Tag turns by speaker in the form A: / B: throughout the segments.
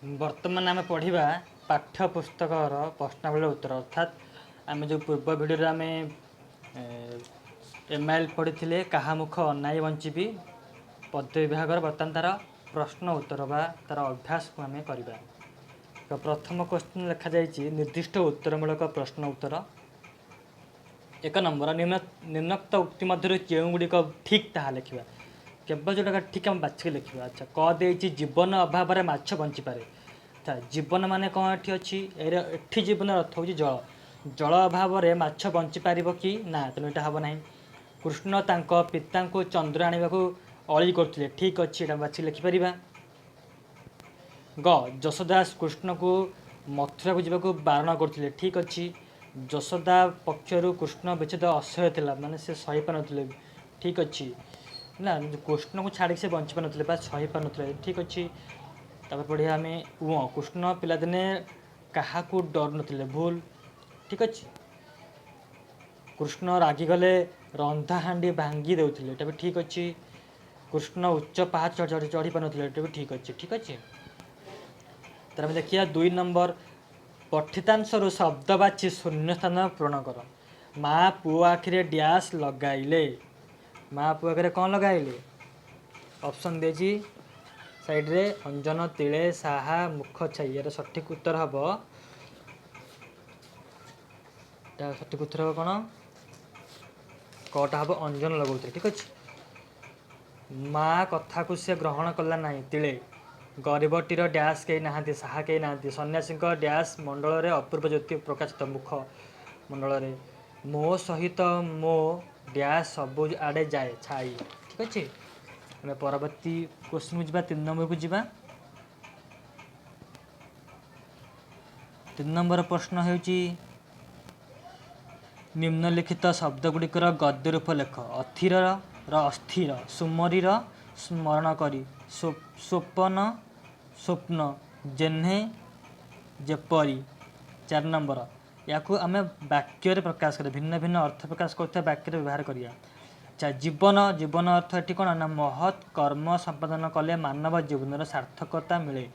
A: वर्तमान आम पढ़ा पाठ्यपुस्तकर प्रश्नावली उत्तर अर्थात आम जो पूर्व भिडियो आम एमआईएल पढ़ी क्या मुख अनाई बंची पद विभाग बर्तमान तार प्रश्न उत्तर बा तार अभ्यास को आम करवा। तो प्रथम क्वेश्चन लिखा जाइए निर्दिष्ट उत्तरमूलक प्रश्न उत्तर। एक नंबर निम्नोक्त उक्ति मध्य जो गुड़िक ठीक ताहा लिखा केवल जोटा ठीक आम बाछिक लिखा। अच्छा क देती जीवन अभाव में माछ बंची पारे। अच्छा जीवन माने कौन एटी अच्छी एठी जीवन अर्थ हूँ जल जल अभाव में माछ बंची पार कि ना तेणु यहाँ हम ना। कृष्ण तांको पिता को चंद्र आने को अली करते ठीक अच्छे यहाँ बाछिक लिखिपर। ग यशोदास कृष्ण को मथुरा को जावाक बारण करते ठीक अच्छी यशोदा पक्षर कृष्ण विच्छेद असह्य था माने से सही पार न ठीक अच्छी ना कृष्ण को छाड़ी से बंची पार ना सही पार ना ठीक अच्छी। तापर पढ़िया आम कृष्ण पिलादिने क्या डर नथिले भूल ठीक अच्छे। कृष्ण रागिगले रंधा हांडी भांगी देउथिले एटा भी ठीक अच्छी। कृष्ण उच्च पाहाड़ चढ़ी पार ना भी ठीक अच्छे ठीक अच्छे। तर आम देखिए 2 नंबर पठितांशर शब्द बाछि शून्य स्थान पूरण कर। माँ पुओ आखिरे डैश लगाइले माँ पुओ आखिरे कौन लगाइले ऑप्शन देजी साइड रे अंजन तिले साहा मुख छाई यार सठिक उत्तर हम सठिक उत्तर हम कौन कटा हम अंजन लगौते ठीक अच्छे। माँ कथा को सी ग्रहण कला ना तिले गरीबटीर डैश कहीं ना साहा कहीं ना सन्यासी डैश मंडल में अपूर्व ज्योति प्रकाशित मुख मंडल में मो सहित मो डैश सबु आड़े जाए छाई ठीक अच्छे। आम परवर्ती क्वेश्चन को 3 नंबर को जीवा। 3 नंबर प्रश्न होची निम्नलिखित शब्दगुड़िकर गद्य रूप लेख। अथिर अस्थिर सुमरीर स्मरण करी स्वप्न स्वप्न जेन्हे जेपरी। 4 नंबर या आम वाक्य प्रकाश कर भिन्न भिन्न अर्थ प्रकाश करते वाक्य व्यवहार करिया। अच्छा जीवन जीवन अर्थ ये कौन ना महत् कर्म संपादन कले मानव जीवन सार्थकता मिले।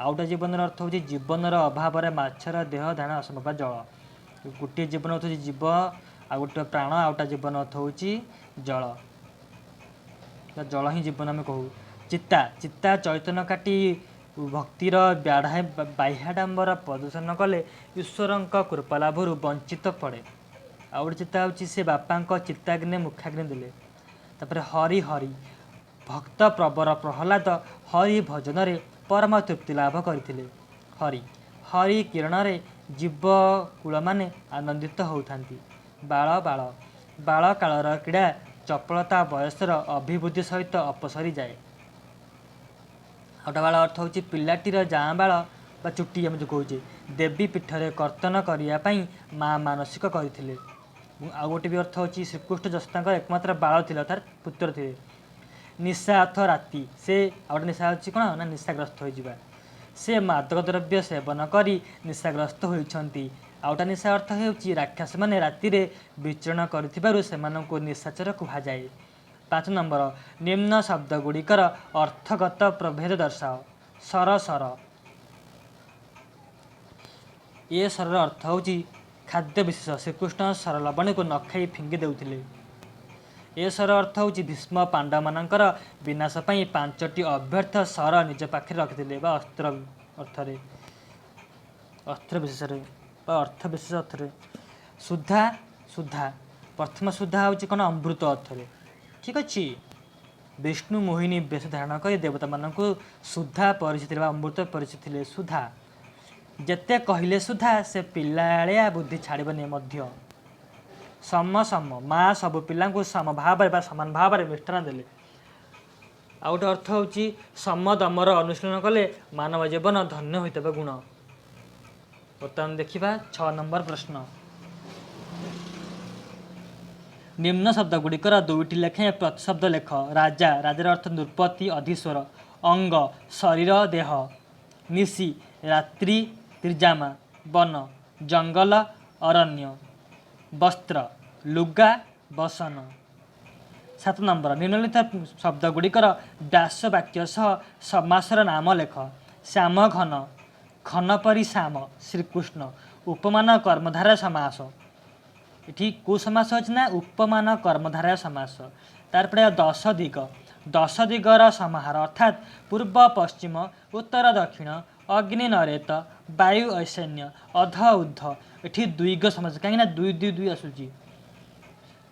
A: आउटा जीवन अर्थ हूँ जीवन अभाव में माछर देह धारण असंभव जल। गोटे जीवन अर्थ हूँ जीव आ गोटे प्राण आउटा जीवन अर्थ हूँ जल जल ही जीवन आम कहू। चित्ता चित्ता चैतन्य काटी भक्तिर बाह्याडंबर प्रदर्शन कले ईश्वर कृपा लाभर वंचित पड़े। आउ गोटे चित्ता हूँ से बापा चित्ताग्नि मुखाग्नि देले। तापर हरि हरि भक्त प्रवर प्रहलाद हरि भजन रे परम तृप्ति लाभ करथिले। हरि हरि किरण रे जीवकूल माने आनंदित होउथांती। बाल बाल बाल कालर क्रीड़ा चपलता बयसर अभिवृद्धि सहित अपसरी जाए। आउटा बाल अर्थ हूँ पिलाटीर जाँ बाल बा चुटी आम जो कहे देवी पीठरे कर्तन करने माँ मानसिक करथिले। आउ गोटे भी अर्थ होची श्रीकृष्ण जसता एकमात्र बाल थे अर्थात पुत्र थे। निशा अर्थ राति से आउटे निशा अच्छी कौन ना निशाग्रस्त हो से मादक द्रव्य सेवन करी निशाग्रस्त होती। आउटा निशा अर्थ हो राक्षस मैंने राति विचरण कर निशाचर कहुए। 5 नंबर निम्न शब्द गुड़िकर अर्थगत प्रभेद दर्शाओ। सर सर ये सरर अर्थ हूँ खाद्य विशेष श्रीकृष्ण सर लवणी को न खाई फिंगी देउथिले। ए सर अर्थ हूँ भीष्म पांडव मानकर विनाश पाई 5टी अभ्यर्थ सर निज पाखे रखिते अस्त्र अर्थरे अस्त्र विशेष अर्थ विशेष अर्थरे। सुधा सुधा प्रथम सुधा हूँ कौन अमृत अर्थरे ठीक अच्छे। विष्णु मोहिनी बेश धारण कर देवता मानक सुधा परिचित अमृत परिचित सुधा जेते कहले सुधा से पिलाया बुद्धि छाड़बनी मध्य। सम सम माँ सब पिला सम भाव सामान भाव में मिष्ठान देले। आ गोटे अर्थ हूँ सम दमर अनुशीलन कले मानव जीवन धन्य होते गुण। बर्तमान देखा 6 नंबर प्रश्न। निम्न शब्द गुड़िकर 2टी लेखे प्रतिशब्द लेख। राजा राजार अर्थ नृपति अधीश्वर। अंग शरीर देह। निशी रात्रि त्रिजामा वन जंगल अरण्य। वस्त्र लुगा बसन। 7 नंबर निम्नलिखित शब्द गुड़िकर दास वाक्य सह समासर नाम लेख। श्याम घन घन परी श्याम श्रीकृष्ण उपमान कर्मधारय समास ये कौ समास अच्छे ना उपमान कर्मधारय समास तारपरे दश दिगर समाहार अर्थात पूर्व पश्चिम उत्तर दक्षिण अग्नि नरेत वायु ऐशन्य अध उद्ध ये दुईग समास कहीं दुई दुई दुई आसूची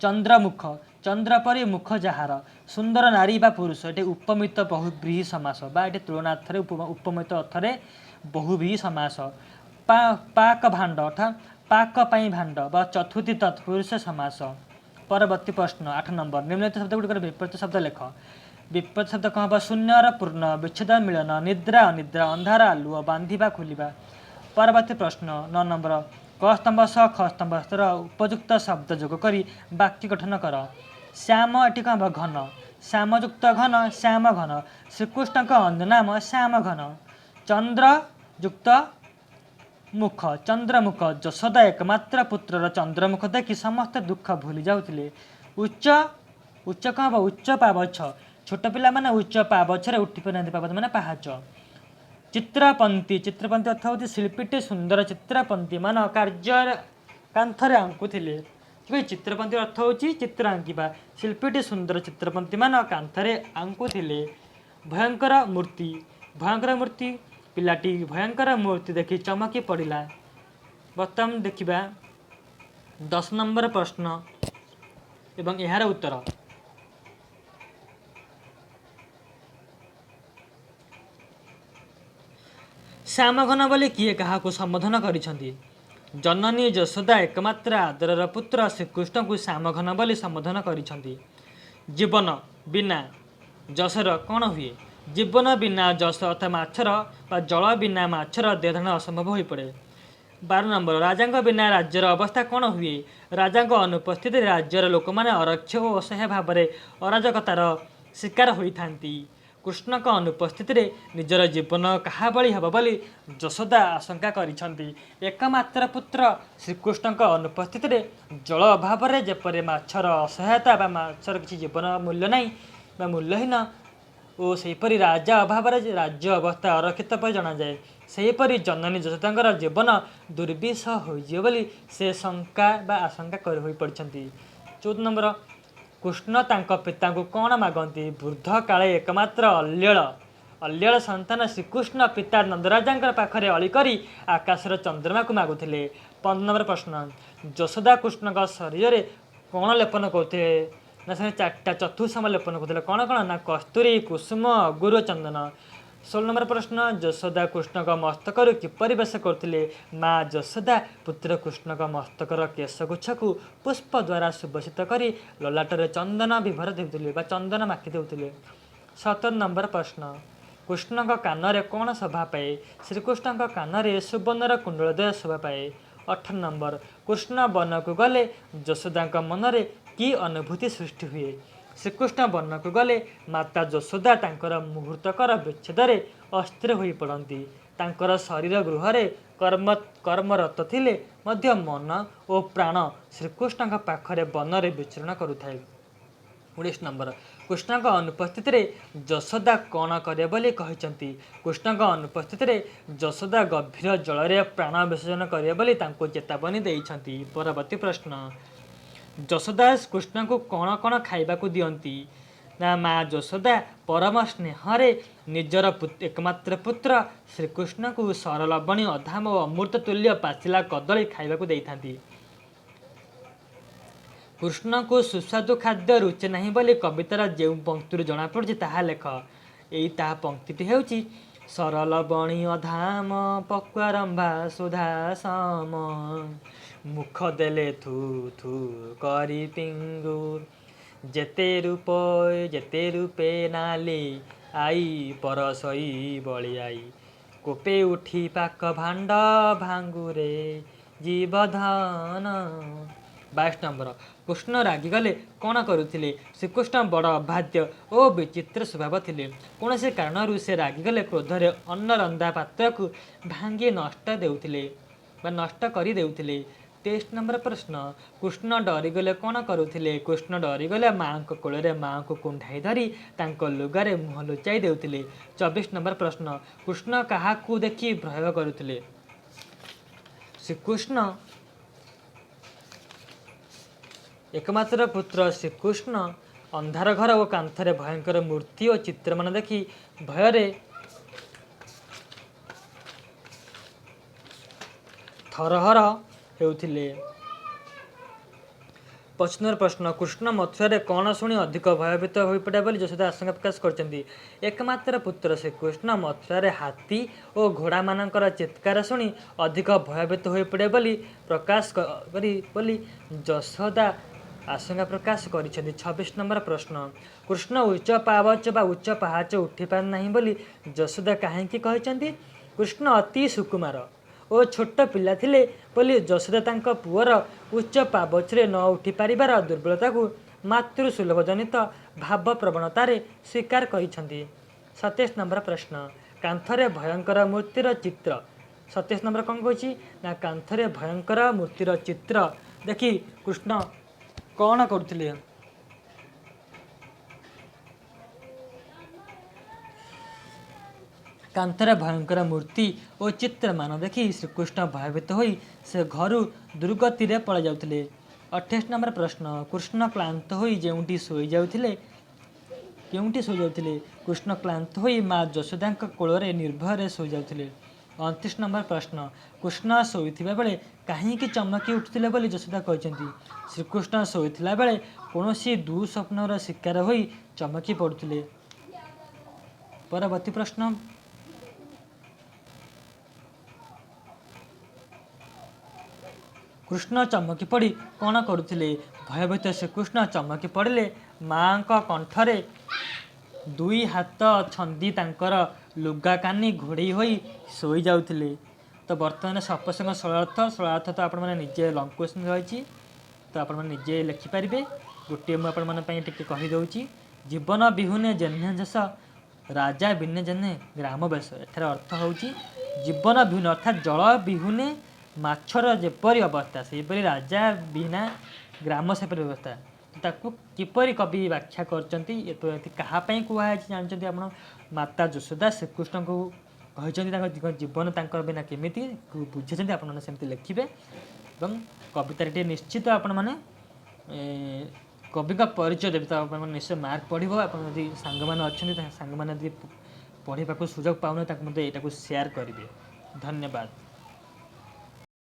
A: चंद्रमुख चंद्र परी मुख जार सुंदर नारी बा पुरुष ये उपमित बहुव्रीहि समास बा ये तुलनार्थ उपमित अर्थरे बहुव्रीहि समास पाक भाण्ड अर्थात पाक पाई भाण्ड बा चतुर्थी तत्पुरुष समास। परवर्ती प्रश्न 8 नंबर निम्नलिखित शब्द गुड़िकर विपरीत शब्द लेख विपरीत शब्द कौन हम शून्यर पूर्ण विच्छेद मिलन निद्रा अनिद्रा अंधार आलुओ बांधिबा खोलिबा। परवर्ती प्रश्न 9 नंबर क स्तंभ स ख स्तंभ स्तर उपयुक्त शब्द जोग करी वाक्य गठन कर। श्याम ये कौन हम घन श्यामयुक्त घन श्याम घन श्रीकृष्ण अन्य नाम श्याम घन। चंद्रयुक्त मुख चंद्रमुख यशोदा एकमात्र पुत्रर चंद्रमुख देखि समस्त दुख भूली जाउतिले। उच्च उच्च कौन हम उच्च पावछ छोट पिला माने उच्च पावछरे उठी पाना पावछ माने पाहाच। चित्रपंती चित्रपंती अर्थ हूँ शिल्पीटे सुंदर चित्रपंती मान कार्य कांथरे आंकुथिले। चित्रपंती अर्थ हूँ चित्र आंकिबा शिल्पीटे सुंदर चित्रपंती मान कांथरे आंकुथिले। भयंकर मूर्ति पिलाटी भयंकर मूर्ति देखि चमकी पड़ा। बर्तमान देखिबा 10 नंबर प्रश्न एवं यार उत्तर। श्याम घन बोली किए क्या संबोधन करिसेंती जननी यशोदा एकमात्र आदरर पुत्र श्रीकृष्ण को श्याम घन बोली संबोधन करिसेंती। जीवन बिना जसर कौन हुए जीवन बिना जस अर्थात माछर बा जल बिना माछर देहधारण असंभव हो पड़े। 12 नंबर राजा बिना राज्यर अवस्था कौन हुए राजा अनुपस्थित राज्यर लोक मैंने अरक्ष और असह्य भाव में अराजकतार शिकार होती। कृष्ण अनुपस्थित निजर जीवन क्या भली हम बोली यशोदा आशंका करिसेंती। एकमात्र पुत्र श्रीकृष्ण अनुपस्थित जल अभाव में जेपरी माछर असहायता बा माछर किसी जीवन मूल्य नहीं बा मूल्यहीन और सेपरी राजा अभाव राज्य अवस्था अरक्षित पर जना जाए सेपरी जननी यशोदांकर जीवन दुर्विषह हो से शंका बा आशंका कर पड़ती। 14 नंबर कृष्ण तांको पिता को कौन मागती वृद्ध काले एकमात्र अल्यल संतान श्रीकृष्ण पिता नंदराजा पाखरे अली करी आकाशर चंद्रमा को मागुले। 15 नंबर प्रश्न यशोदा कृष्ण शरीर में कौन लेपन करते ना से 4टा चतुर्सम लेपन करते कौन कौन ना कस्तूरी कुसुम अगुर चंदन। 16 नंबर प्रश्न यशोदा कृष्ण मस्तक किपर बेश करते माँ यशोदा पुत्र कृष्ण मस्तकर केशगुच्छ को पुष्प द्वारा सुभूषित कर ललाटर चंदन विभर देते चंदन माखि देते। 17 नंबर प्रश्न कृष्ण कान कौन शोभा पाए श्रीकृष्ण कान सुवर्णर कुंडलद्वय शोभा पाए। 18 नंबर कृष्ण वन को गले यशोदा मनरे की अनुभूति सृष्टि हुए श्रीकृष्ण वन को गले माता यशोदा तांकर मुहूर्तकर विच्छेदरे अस्थिर हो पड़ती तांकर शरीर गृह कर्मरत थिले मध्य मन और प्राण श्रीकृष्ण पाखरे वन में विचरण करुଥାଏ। 19 नंबर कृष्ण अनुपस्थित यशोदा कौन करे बोली कहते कृष्ण अनुपस्थित यशोदा गभीर जल प्राण विसर्जन करे बोली तांको चेतावनी देइछंती। परवर्ती प्रश्न यशोदा कृष्ण को कौन कौन खाइबा को दियंती ना माँ यशोदा परम स्नेह निजर एकमात्र पुत्र श्रीकृष्ण को सरलवणी अधाम और अमृत तुल्य पाचिला कदली खाइबा को देइथांती। कृष्ण को सुस्वादु खाद्य रुचे नहीं बोली कवितार जो पंक्ति जना पड़ी ताहा लेख यही ताहा पंक्ति हेउची सरल बणी अधाम पक्वारंभा सुधा सम मुख देले थू थू करी पिंगुर जेते रूपे नाली आई परसई बड़ी आई कोपे उठी पाक भाण्ड भांगुरे जीवधन। 22 नंबर कृष्ण रागिगले कौन करुले श्रीकृष्ण बड़ अबाध्य और विचित्र स्वभाव थे कौन से कारण से रागिगले क्रोधरे अन्न रंधा पात्र को भांगी नष्ट देउथिले बा नष्ट करी देउथिले 23 नंबर प्रश्न कृष्ण डरीगले कौन करुले? कृष्ण डरीगले माँ कोल माँ को कुंठाई धरी लुगारे मुह लुचाई देउथिले। 24 नंबर प्रश्न कृष्ण क्या देखि भय करुले? श्रीकृष्ण एकमात्र पुत्र श्रीकृष्ण अंधार घर और कांथरे भयंकर मूर्ति और चित्र मान देखि भୟରେ थरहर हेउथिले। 25 प्रश्न कृष्ण मथुरा कौन शुणी अधिक भयभीत हो पड़े बोली यशोदा आशंका प्रकाश करछन्ती? एकमात्र पुत्र श्रीकृष्ण मथुरा हाथी और घोड़ा मानकर चित्कार शुणी अधिक भयभीत हो पड़े बोली प्रकाश बोली यशोदा आशंका प्रकाश कर। 26 नंबर प्रश्न कृष्ण उच्च पावच बा उच्च पाहाच उठी पार नहीं बोली यशोदा कहीं कहते? कृष्ण अति सुकुमार और छोट पिला थिले बोली यशोदा तांको पुअर उच्च पावचरे न उठी पारिबार दुर्बलता को मातृसुलभ जनित भाव प्रवणतार स्वीकार करिसेंती। 27 नंबर प्रश्न कांथरे भयंकर मूर्तिर चित्र। 27 नंबर कौन कही ना कांथरे भयंकर मूर्तिर चित्र देखि कृष्ण कौन करुले? कांथरे भयंकर मूर्ति और चित्र मान देखि श्रीकृष्ण भयभीत होई से घर दुर्गति रे पड़ जाउथिले। 28 नंबर प्रश्न कृष्ण क्लांत होई जेउंटी सोई जाउथिले केउंटी सोई जाउथिले? कृष्ण क्लांत होई माँ यशोदा कोଳରେ निर्भय सोई जाउथिले। 29 नंबर प्रश्न कृष्ण शोइथिबा बेले काहींकी चमकी उठुथिले बोली यशोदा कहते? श्रीकृष्ण शोइथिला बेले कौनसी दुस्वप्नर शिकार होई चमकी पड़ुथिले। परवर्ती प्रश्न कृष्ण चमकी पड़ी कौन करुले? भयभीत श्रीकृष्ण चमकी पड़े माँ कंठरे दुई हाथ छंदी तांकर लुगा कानी घोड़े होई सोई जाउथिले। तो बर्तमान सप्रसंग सरलार्थ तो आपण मैंने निजे लंग क्वेश्चन रही तो आपण मैंने निजे लिखिपारे। गोटे मुझे कहीदे जीवन बिहुने जेन्हे जस राजा बिने जेन्हे ग्राम बेश। एठार अर्थ हूँ जीवन बिहुने अर्थात जल बिहुने माछर जेपरी अवस्था सेपरी राजा बिना ग्राम सेपरी अवस्था ताकू किपरि कवि व्याख्या करती कहाँपाई कहुई जानते आप माता यशोदा श्रीकृष्ण को कहते जीवन तांकर बिना केमिति बुझे आप लिखिए और कवितार निश्चित आपण मैंने कवि का परिचय देते तो आप निश्चय मार्क पढ़ो। आप सांग मैंने अच्छा सांग मैंने पढ़ा सुजोग पाने यहाँ शेयर करेंगे। धन्यवाद।